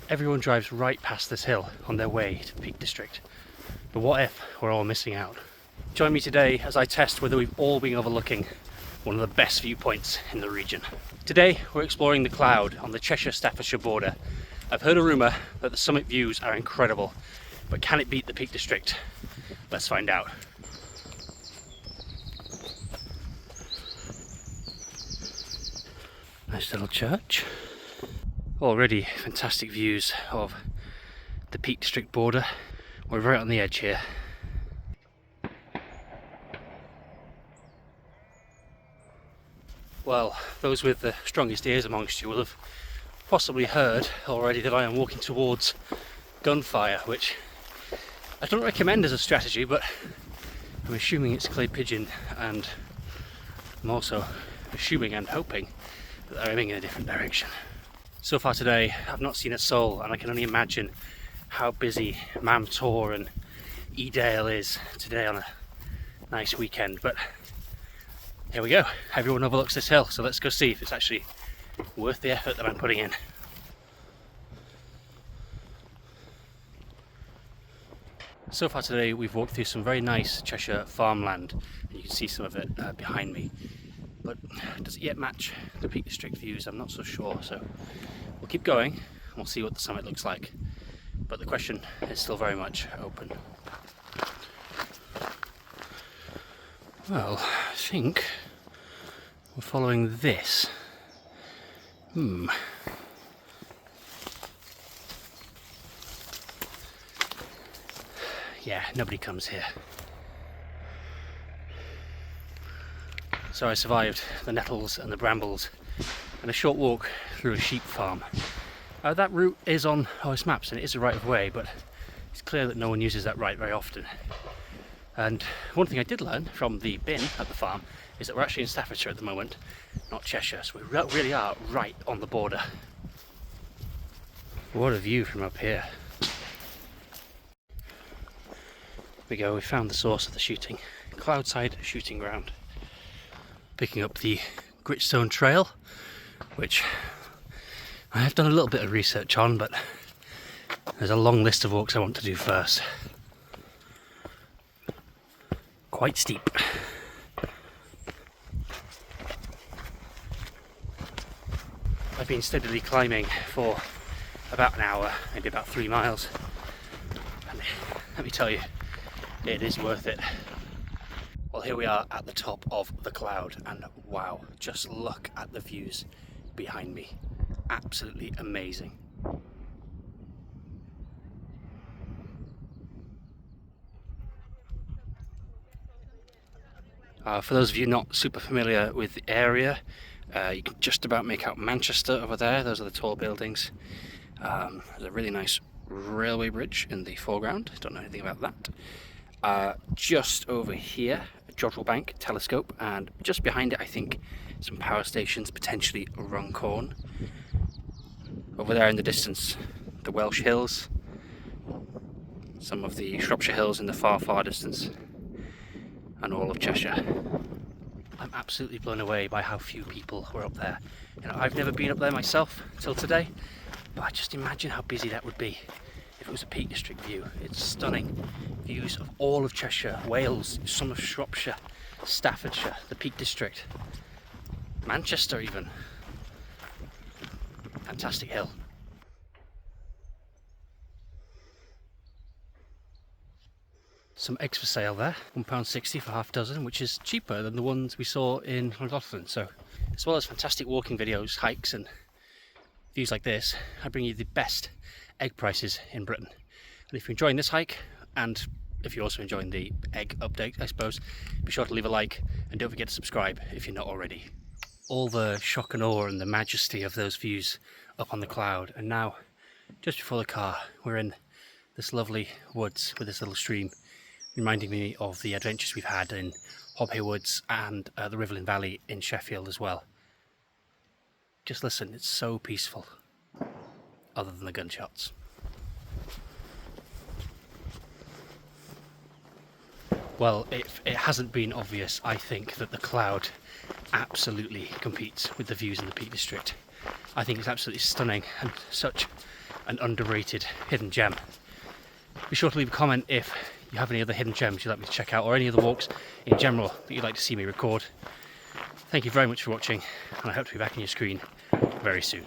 Everyone drives right past this hill on their way to the Peak District. But what if we're all missing out? Join me today as I test whether we've all been overlooking one of the best viewpoints in the region. Today we're exploring the Cloud on the Cheshire-Staffordshire border. I've heard a rumour that the summit views are incredible, but can it beat the Peak District? Let's find out. Nice little church. Already fantastic views of the Peak District border. We're right on the edge here. Well, those with the strongest ears amongst you will have possibly heard already that I am walking towards gunfire, which I don't recommend as a strategy, but I'm assuming it's clay pigeon, and I'm also assuming and hoping that they're aiming in a different direction. So far today I've not seen a soul, and I can only imagine how busy Mam Tor and Edale is today on a nice weekend, but here we go. Everyone overlooks this hill, so let's go see if it's actually worth the effort that I'm putting in. So far today we've walked through some very nice Cheshire farmland, and you can see some of it behind me. But does it yet match the Peak District views? I'm not so sure, so we'll keep going and we'll see what the summit looks like. But the question is still very much open. Well, I think we're following this. Yeah, nobody comes here. So I survived the nettles and the brambles and a short walk through a sheep farm. That route is on OS maps and it is a right of way, but it's clear that no one uses that right very often. And one thing I did learn from the bin at the farm is that we're actually in Staffordshire at the moment, not Cheshire, so we really are right on the border. What a view from up here. Here we go, we found the source of the shooting. Cloudside shooting ground. Picking up the Gritstone Trail, which I have done a little bit of research on, but there's a long list of walks I want to do first. Quite steep. I've been steadily climbing for about an hour, maybe about 3 miles, and let me tell you, it is worth it. Well, here we are at the top of the Cloud, and wow, just look at the views behind me. Absolutely amazing. For those of you not super familiar with the area, you can just about make out Manchester over there. Those are the tall buildings. There's a really nice railway bridge in the foreground. Don't know anything about that. Just over here, Jodrell Bank telescope, and just behind it I think some power stations, potentially Runcorn. Over there in the distance, the Welsh hills, some of the Shropshire hills in the far distance, and all of Cheshire. I'm absolutely blown away by how few people were up there. You know, I've never been up there myself till today, but I just imagine how busy that would be if it was a Peak District view. It's stunning. Views of all of Cheshire, Wales, some of Shropshire, Staffordshire, the Peak District, Manchester even. Fantastic hill. Some eggs for sale there, £1.60 for half dozen, which is cheaper than the ones we saw in Llanfodlan. So, as well as fantastic walking videos, hikes and views like this, I bring you the best egg prices in Britain. And if you're enjoying this hike, and if you're also enjoying the egg update, I suppose, be sure to leave a like and don't forget to subscribe if you're not already. All the shock and awe and the majesty of those views up on the Cloud, and now just before the car we're in this lovely woods with this little stream, reminding me of the adventures we've had in Hobhay Woods and the Riverland Valley in Sheffield as well. Just listen, it's so peaceful, other than the gunshots. Well, if it hasn't been obvious, I think that the Cloud absolutely competes with the views in the Peak District. I think it's absolutely stunning, and such an underrated hidden gem. Be sure to leave a comment if you have any other hidden gems you'd like me to check out, or any other walks in general that you'd like to see me record. Thank you very much for watching, and I hope to be back on your screen very soon.